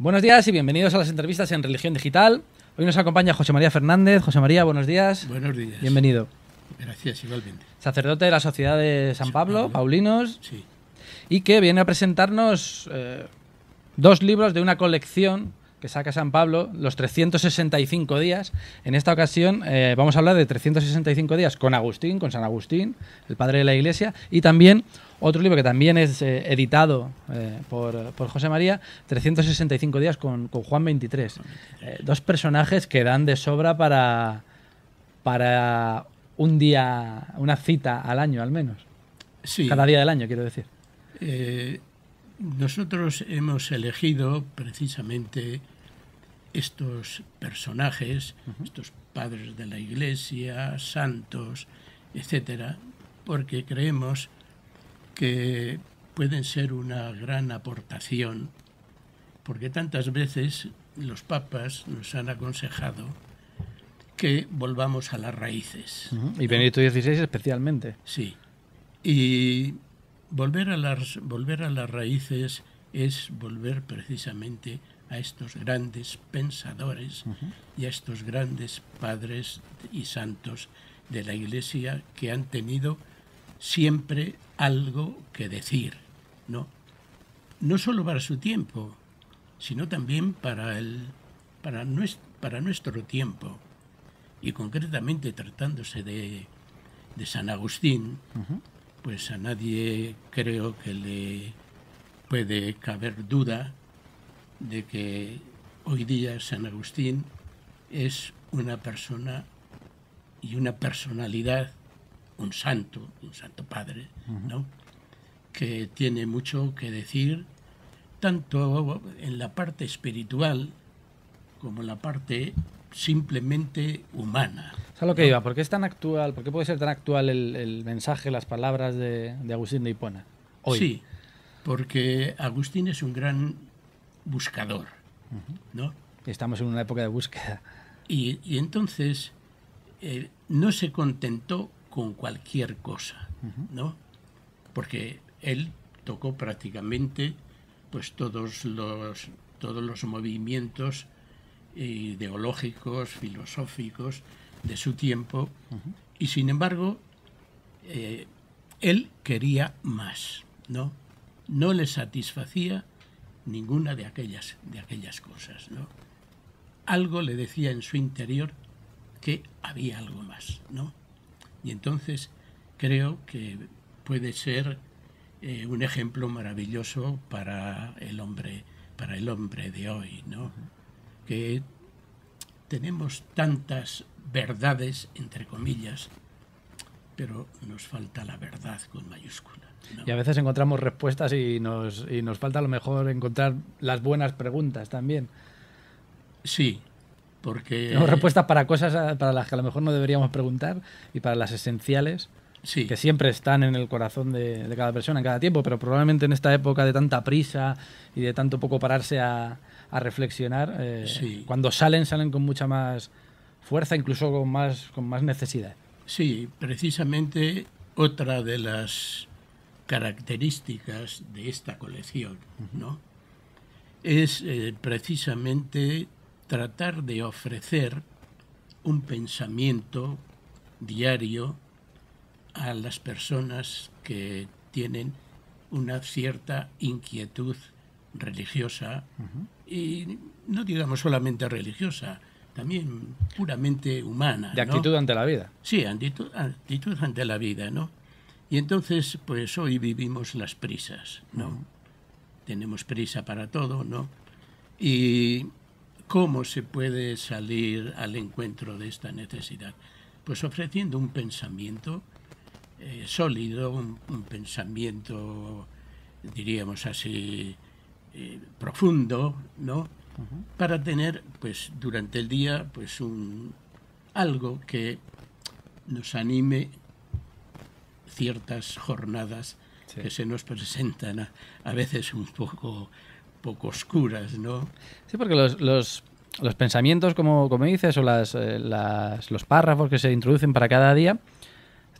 Buenos días y bienvenidos a las entrevistas en Religión Digital. Hoy nos acompaña José María Fernández. José María, buenos días. Buenos días. Bienvenido. Gracias, igualmente. Sacerdote de la Sociedad de San Pablo, Paulinos. Sí. Y que viene a presentarnos dos libros de una colección que saca San Pablo, los 365 días. En esta ocasión vamos a hablar de 365 días con Agustín, con San Agustín, el padre de la Iglesia, y también otro libro que también es editado por José María, 365 días con Juan 23. Dos personajes que dan de sobra para un día, una cita al año al menos. Sí. Cada día del año, quiero decir. Nosotros hemos elegido precisamente estos personajes, estos padres de la Iglesia, santos, etcétera, porque creemos que pueden ser una gran aportación, porque tantas veces los papas nos han aconsejado que volvamos a las raíces. Y Benedicto XVI especialmente. Sí. Y volver a las raíces es volver precisamente a estos grandes pensadores y a estos grandes padres y santos de la Iglesia que han tenido siempre algo que decir, ¿no? No solo para su tiempo, sino también para nuestro tiempo. Y concretamente tratándose de San Agustín, pues a nadie creo que le puede caber duda de que hoy día San Agustín es una persona y una personalidad, un santo padre, ¿no? Que tiene mucho que decir, tanto en la parte espiritual como en la parte simplemente humana. Es a lo que iba. ¿Por qué es tan actual? ¿Por qué puede ser tan actual el mensaje, las palabras de Agustín de Hipona hoy? Sí, porque Agustín es un gran buscador, ¿no? Estamos en una época de búsqueda. Y entonces no se contentó con cualquier cosa, ¿no? Porque él tocó prácticamente pues todos los movimientos ideológicos, filosóficos de su tiempo, y sin embargo él quería más, ¿no? No le satisfacía ninguna de aquellas cosas, ¿no? Algo le decía en su interior que había algo más, ¿no? Y entonces creo que puede ser un ejemplo maravilloso para el hombre de hoy, ¿no? Que tenemos tantas verdades, entre comillas, pero nos falta la verdad con mayúscula, ¿no? Y a veces encontramos respuestas y nos falta a lo mejor encontrar las buenas preguntas también. Sí, porque tenemos respuestas para cosas para las que a lo mejor no deberíamos preguntar y para las esenciales, sí, que siempre están en el corazón de cada persona en cada tiempo, pero probablemente en esta época de tanta prisa y de tanto poco pararse a reflexionar, sí, cuando salen con mucha más fuerza, incluso con más necesidad. Sí, precisamente otra de las características de esta colección, ¿no? Es precisamente tratar de ofrecer un pensamiento diario a las personas que tienen una cierta inquietud religiosa, y no digamos solamente religiosa, también puramente humana, de actitud, ¿no?, ante la vida. Sí, actitud ante la vida, ¿no? Y entonces, pues hoy vivimos las prisas, ¿no? Tenemos prisa para todo, ¿no? Y ¿cómo se puede salir al encuentro de esta necesidad? Pues ofreciendo un pensamiento sólido, un pensamiento, diríamos así, profundo, ¿no? Para tener, pues, durante el día, pues, algo que nos anime ciertas jornadas que se nos presentan a veces un poco oscuras, ¿no? Sí, porque los pensamientos, como dices, o los párrafos que se introducen para cada día,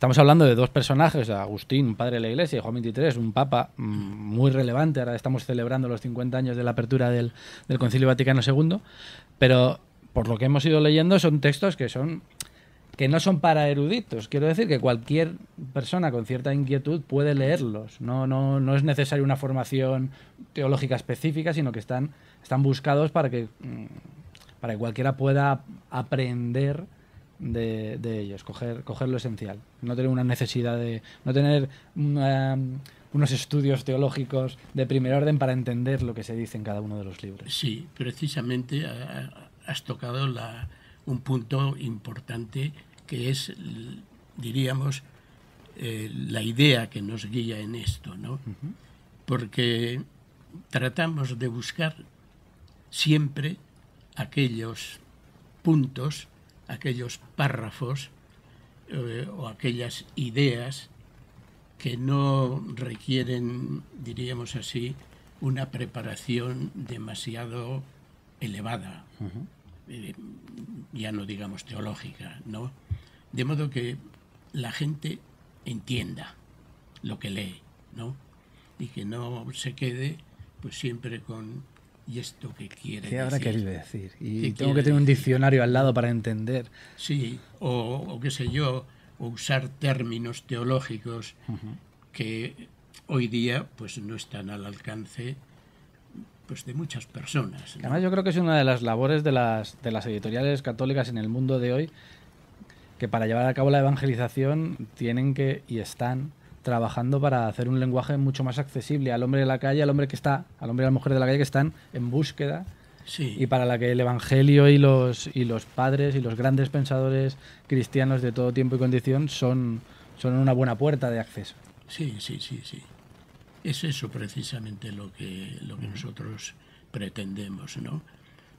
estamos hablando de dos personajes, Agustín, un padre de la Iglesia, y Juan XXIII, un papa muy relevante. Ahora estamos celebrando los 50 años de la apertura del Concilio Vaticano II, pero por lo que hemos ido leyendo son textos que no son para eruditos. Quiero decir que cualquier persona con cierta inquietud puede leerlos. No es necesaria una formación teológica específica, sino que están buscados para que cualquiera pueda aprender de ellos, coger lo esencial. No tener una necesidad no tener unos estudios teológicos de primer orden para entender lo que se dice en cada uno de los libros. Sí, precisamente has tocado un punto importante, que es, diríamos, la idea que nos guía en esto, ¿no? Uh-huh. Porque tratamos de buscar siempre aquellos puntos, aquellos párrafos o aquellas ideas que no requieren, diríamos así, una preparación demasiado elevada. Uh-huh. Ya no digamos teológica, ¿no? De modo que la gente entienda lo que lee, ¿no? Y que no se quede pues siempre con ¿y esto qué quiere decir? ¿Qué habrá querido decir? Y tengo que tener un diccionario al lado para entender. Sí, o qué sé yo, o usar términos teológicos uh-huh. que hoy día pues no están al alcance pues de muchas personas, ¿no? Además, yo creo que es una de las labores de las editoriales católicas en el mundo de hoy, que para llevar a cabo la evangelización tienen que y están trabajando para hacer un lenguaje mucho más accesible al hombre de la calle, al hombre y a la mujer de la calle que están en búsqueda, sí. Y para la que el evangelio y los padres y los grandes pensadores cristianos de todo tiempo y condición son una buena puerta de acceso. Sí. Es eso precisamente lo que nosotros pretendemos, ¿no?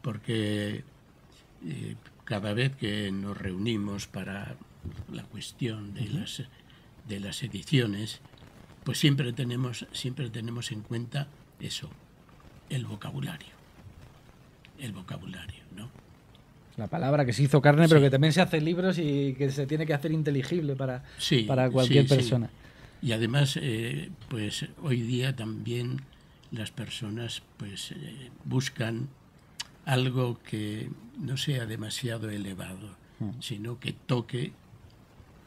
Porque cada vez que nos reunimos para la cuestión de las ediciones, pues siempre tenemos en cuenta eso, el vocabulario, ¿no? La palabra que se hizo carne, sí. Pero que también se hace libros y que se tiene que hacer inteligible para cualquier persona. Sí. Y además, pues hoy día también las personas pues buscan algo que no sea demasiado elevado, sino que toque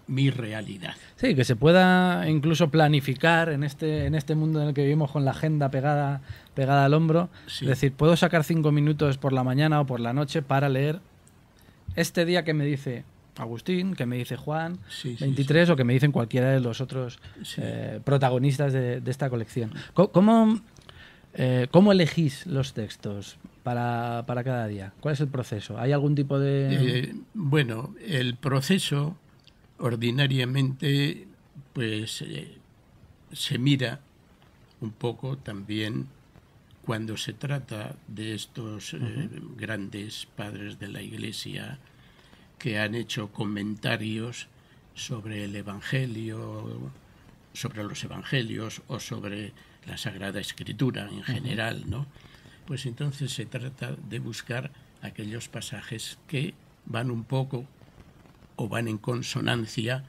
mi realidad. Sí, que se pueda incluso planificar en este mundo en el que vivimos con la agenda pegada al hombro. Sí. Es decir, puedo sacar 5 minutos por la mañana o por la noche para leer este día que me dice Agustín, que me dice Juan, 23, o que me dicen cualquiera de los otros protagonistas de esta colección. ¿Cómo elegís los textos para cada día? ¿Cuál es el proceso? ¿Hay algún tipo de...? Bueno, el proceso ordinariamente pues se mira un poco también cuando se trata de estos grandes padres de la Iglesia que han hecho comentarios sobre el Evangelio, sobre los Evangelios o sobre la Sagrada Escritura en general, ¿no? Pues entonces se trata de buscar aquellos pasajes que van un poco o van en consonancia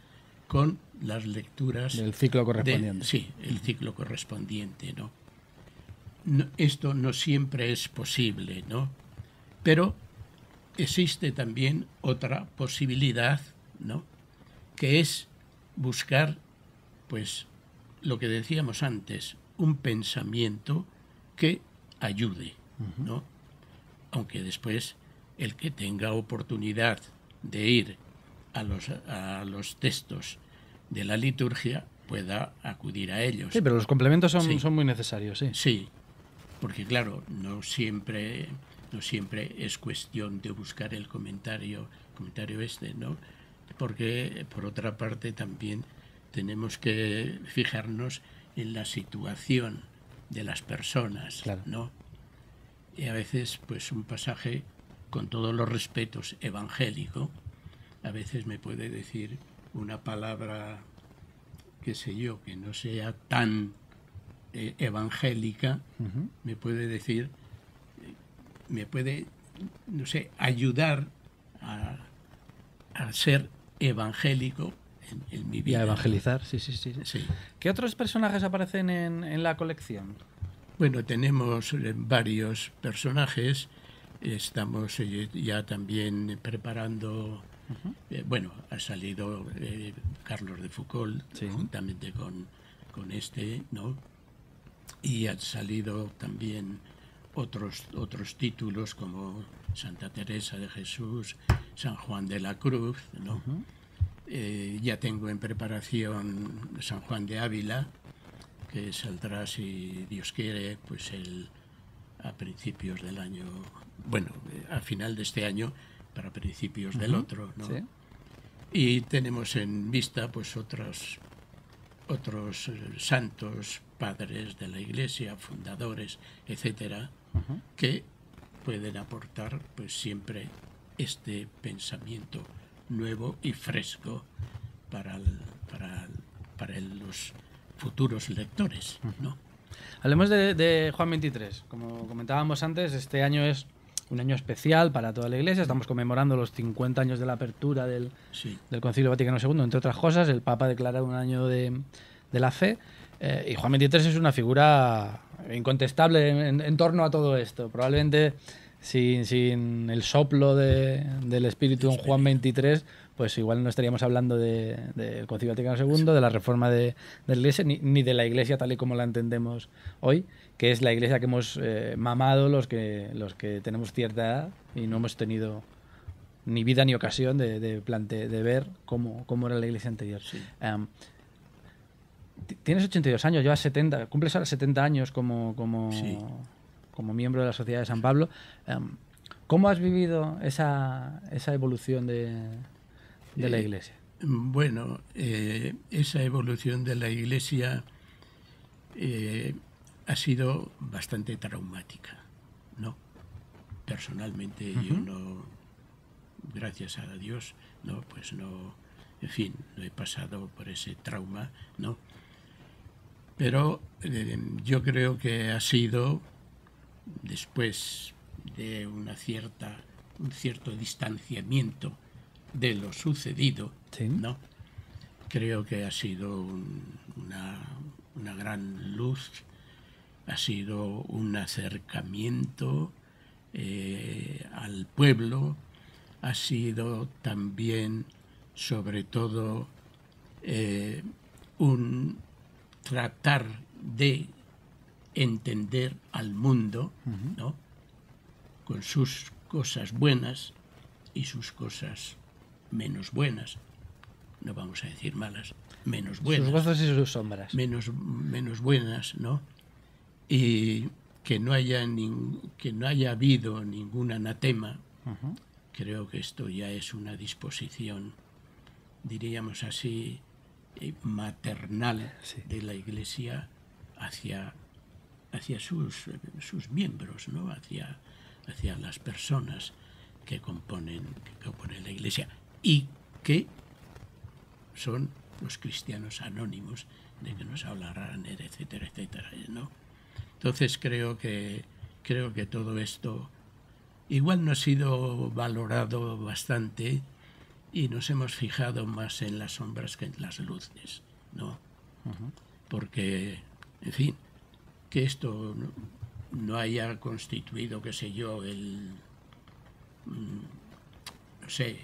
con las lecturas del ciclo correspondiente. El ciclo correspondiente, ¿no? Esto no siempre es posible, ¿no? Pero existe también otra posibilidad, ¿no? Que es buscar, pues, lo que decíamos antes, un pensamiento que ayude, ¿no? Aunque después el que tenga oportunidad de ir a los textos de la liturgia pueda acudir a ellos. Sí, pero los complementos son muy necesarios, sí. Sí, porque claro, no siempre es cuestión de buscar el comentario ¿no? Porque por otra parte también tenemos que fijarnos en la situación de las personas, claro. ¿No? Y a veces, pues un pasaje, con todos los respetos, evangélico, a veces me puede decir una palabra, qué sé yo, que no sea tan evangélica, me puede decir, no sé, ayudar a ser evangélico en mi Y vida. a evangelizar, sí, sí, sí. Sí. ¿Qué otros personajes aparecen en la colección? Bueno, tenemos varios personajes. Estamos ya también preparando. Bueno, ha salido Carlos de Foucault Sí. juntamente con este, ¿no? Y han salido también otros títulos como Santa Teresa de Jesús, San Juan de la Cruz, ¿no? Ya tengo en preparación San Juan de Ávila, que saldrá, si Dios quiere, pues a principios del año, bueno, a final de este año, para principios del otro, ¿no? Sí. Y tenemos en vista pues otros santos, padres de la Iglesia, fundadores, etcétera, que pueden aportar pues siempre este pensamiento nuevo y fresco para los futuros lectores, ¿no? Hablemos de Juan 23. Como comentábamos antes, este año es un año especial para toda la Iglesia. Estamos conmemorando los 50 años de la apertura del Concilio Vaticano II, entre otras cosas. El Papa ha declarado un año de la fe. Y Juan 23 es una figura incontestable en torno a todo esto. Probablemente sin el soplo del Espíritu en Juan 23, pues igual no estaríamos hablando del Concilio Vaticano II, de la reforma de la Iglesia, ni de la Iglesia tal y como la entendemos hoy, que es la Iglesia que hemos mamado los que tenemos cierta edad y no hemos tenido ni vida ni ocasión de ver cómo era la Iglesia anterior. Sí. Tienes 82 años, llevas 70, cumples ahora 70 años como miembro de la Sociedad de San Pablo. ¿Cómo has vivido esa evolución de la Iglesia? Bueno, esa evolución de la Iglesia ha sido bastante traumática, ¿no? Personalmente yo no, gracias a Dios, no, pues no, en fin, no he pasado por ese trauma, ¿no? Pero yo creo que ha sido, después de un cierto distanciamiento de lo sucedido, Sí. ¿no? Creo que ha sido una gran luz, ha sido un acercamiento al pueblo, ha sido también, sobre todo, un tratar de entender al mundo, ¿no? Con sus cosas buenas y sus cosas menos buenas, no vamos a decir malas, menos buenas. Sus gozos y sus sombras. Menos buenas, ¿no? Y que no haya habido ningún anatema. Creo que esto ya es una disposición, diríamos así, maternal de la Iglesia hacia sus miembros, ¿no? Hacia las personas que componen la Iglesia y que son los cristianos anónimos de que nos habla Rahner, etcétera, etcétera, ¿no? Entonces creo que todo esto igual no ha sido valorado bastante y nos hemos fijado más en las sombras que en las luces, ¿no? Porque, en fin, que esto no haya constituido, qué sé yo, no sé,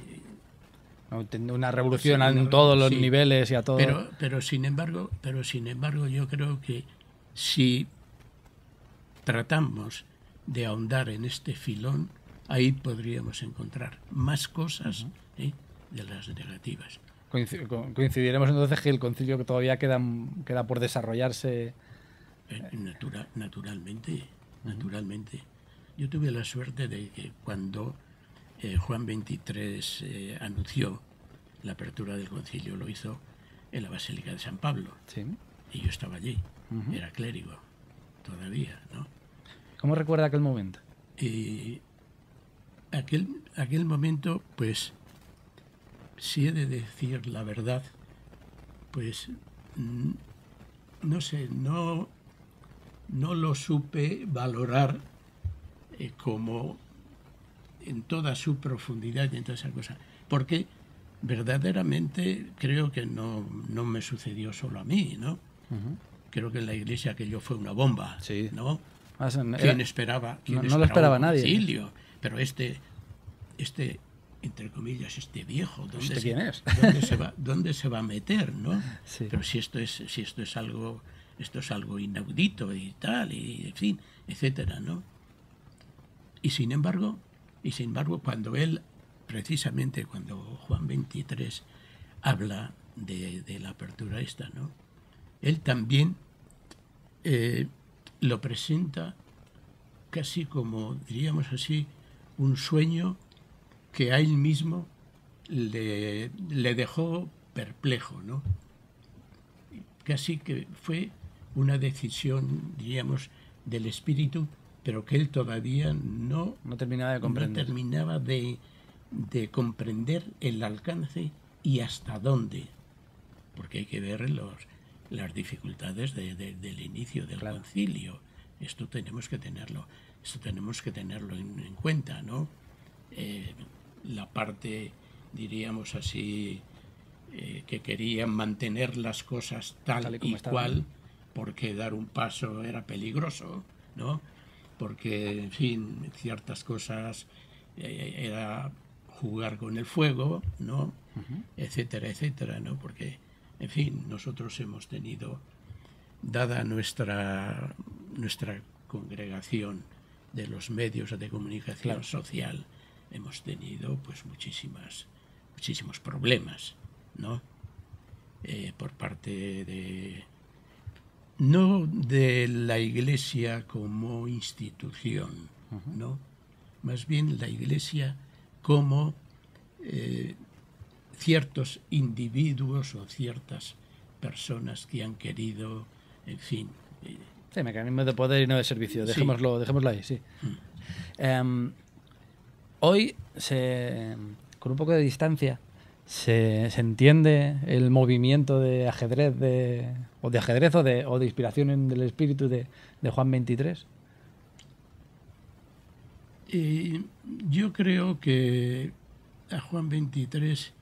una revolución en todos los niveles y a todo. Pero sin embargo, yo creo que si tratamos de ahondar en este filón, ahí podríamos encontrar más cosas de las negativas. Coincidiremos entonces que el concilio que todavía queda por desarrollarse. Naturalmente. Yo tuve la suerte de que cuando Juan XXIII anunció la apertura del concilio, lo hizo en la Basílica de San Pablo. Sí. Y yo estaba allí, era clérigo todavía, ¿no? ¿Cómo recuerda aquel momento? Y aquel momento, pues, si he de decir la verdad, pues, no sé, no lo supe valorar como en toda su profundidad y en toda esa cosa. Porque verdaderamente creo que no me sucedió solo a mí, ¿no? Creo que en la iglesia aquello fue una bomba, Sí. ¿no? Era- ¿Quién esperaba? no lo esperaba un nadie. concilio? Pero este, entre comillas, este viejo, ¿Este quién es? ¿dónde se va a meter, no? Sí. Pero si esto es algo inaudito y tal, y en fin, etcétera, ¿no? Y sin embargo, cuando él, precisamente cuando Juan XXIII habla de la apertura esta, ¿no? Él también lo presenta casi como, diríamos así, un sueño que a él mismo le dejó perplejo, ¿no? Casi que fue una decisión, diríamos, del espíritu, pero que él todavía no terminaba de comprender. No terminaba de comprender el alcance y hasta dónde, porque hay que ver las dificultades del inicio del concilio. Esto tenemos que tenerlo en cuenta, ¿no? La parte, diríamos así, que querían mantener las cosas tal y cual, porque dar un paso era peligroso, ¿no? Porque, en fin, ciertas cosas era jugar con el fuego, ¿no? Etcétera, etcétera, ¿no? Porque, en fin, nosotros hemos tenido, dada nuestra congregación de los medios de comunicación social, hemos tenido pues muchísimos problemas, ¿no? Por parte de, no de la Iglesia como institución, ¿no? Más bien la Iglesia como ciertos individuos o ciertas personas que han querido, en fin. Sí, mecanismos de poder y no de servicio. Dejémoslo ahí, sí. Hoy, con un poco de distancia, se entiende el movimiento de ajedrez o de inspiración del espíritu de Juan XXIII. Yo creo que a Juan XXIII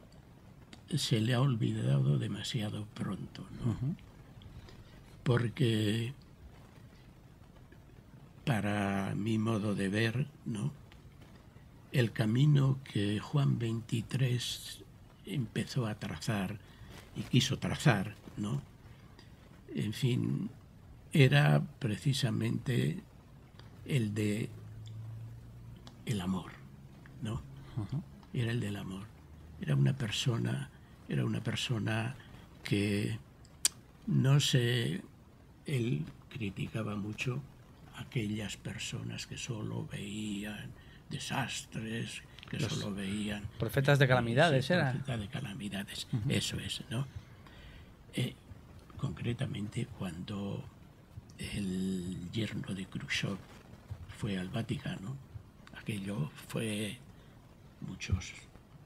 se le ha olvidado demasiado pronto, ¿no? Porque para mi modo de ver, ¿no?, el camino que Juan XXIII empezó a trazar y quiso trazar, ¿no?, en fin, era precisamente el de el amor, ¿no? Era el del amor. Era una persona que no sé, él criticaba mucho a aquellas personas que solo veían desastres, que solo veían profetas de calamidades, era. Profetas de calamidades, eso es, ¿no? Concretamente cuando el yerno de Khrushchev fue al Vaticano, aquello fue, muchos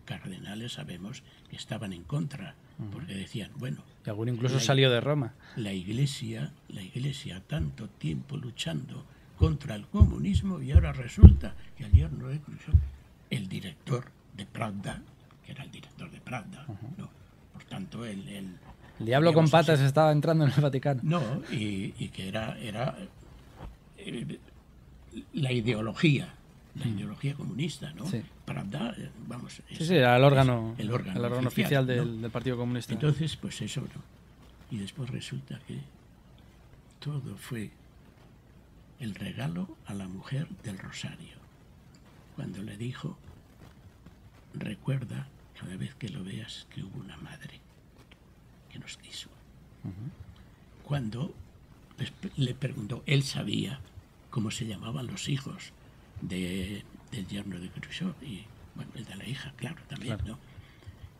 cardenales sabemos que estaban en contra, porque decían, bueno, y alguno incluso salió de Roma. La iglesia tanto tiempo luchando contra el comunismo, y ahora resulta que el yerno de Khrushchev, el director de Pravda, que era el director de Pravda, ¿no? Por tanto, el diablo con patas estaba entrando en el Vaticano. No, y que era la ideología comunista, ¿no? Sí. Pravda, vamos. Sí, era el órgano oficial ¿no?, del Partido Comunista. Entonces, pues eso, ¿no? Y después resulta que todo fue el regalo a la mujer del rosario, cuando le dijo, recuerda cada vez que lo veas que hubo una madre que nos quiso. Cuando le preguntó, él sabía cómo se llamaban los hijos del yerno de Khrushchev, y bueno, el de la hija, claro, también, ¿no?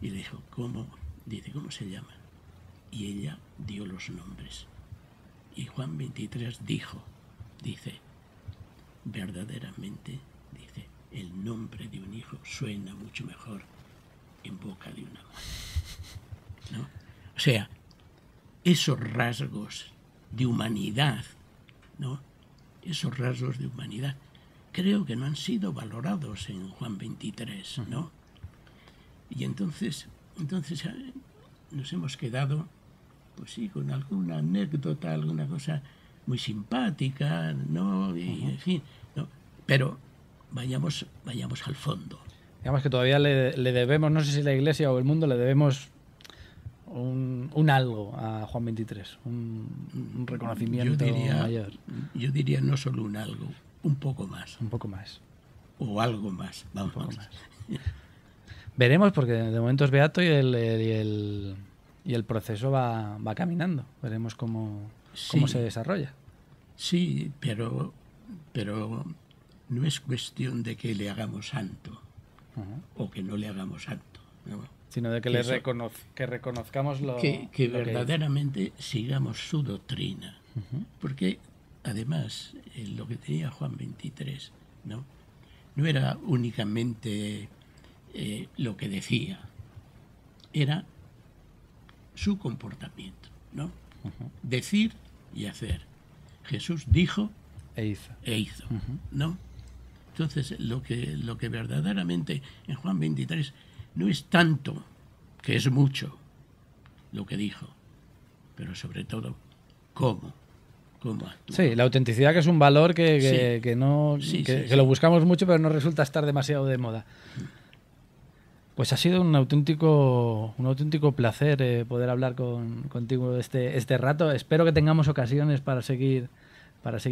Y le dijo, ¿cómo se llaman? Y ella dio los nombres. Y Juan XXIII dice, verdaderamente, dice, el nombre de un hijo suena mucho mejor en boca de una madre, ¿no? O sea, esos rasgos de humanidad, ¿no?, esos rasgos de humanidad, creo que no han sido valorados en Juan XXIII, ¿no? Y entonces, entonces nos hemos quedado, pues sí, con alguna anécdota, alguna cosa muy simpática, ¿no? Y, en fin, ¿no? Pero vayamos al fondo. Digamos que todavía le debemos, no sé si la Iglesia o el mundo, le debemos un algo a Juan XXIII, un reconocimiento mayor. Yo diría no solo un algo, un poco más. Un poco más. O algo más, vamos. Un poco más. Veremos, porque de momento es beato y el proceso va caminando. Veremos cómo se desarrolla. Sí, pero no es cuestión de que le hagamos santo o que no le hagamos santo, ¿no? Sino de que que reconozcamos que verdaderamente sigamos su doctrina. Porque además lo que tenía Juan XXIII, no era únicamente lo que decía, era su comportamiento, ¿no? Decir y hacer. Jesús dijo e hizo, ¿no? Entonces, lo que verdaderamente en Juan 23 no es tanto, que es mucho, lo que dijo, pero sobre todo, cómo actúa. Sí, la autenticidad, que es un valor que lo buscamos mucho, pero no resulta estar demasiado de moda. Pues ha sido un auténtico placer poder hablar contigo este rato. Espero que tengamos ocasiones para seguir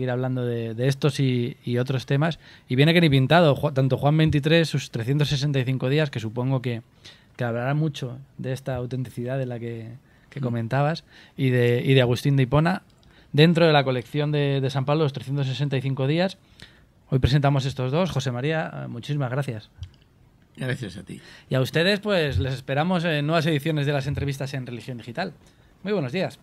hablando de estos y otros temas. Y viene que ni pintado, tanto Juan 23, sus 365 días, que supongo que hablará mucho de esta autenticidad de la que comentabas, y de Agustín de Hipona, dentro de la colección de San Pablo, los 365 días. Hoy presentamos estos dos. José María, muchísimas gracias. Gracias a ti. Y a ustedes, pues les esperamos en nuevas ediciones de las entrevistas en Religión Digital. Muy buenos días.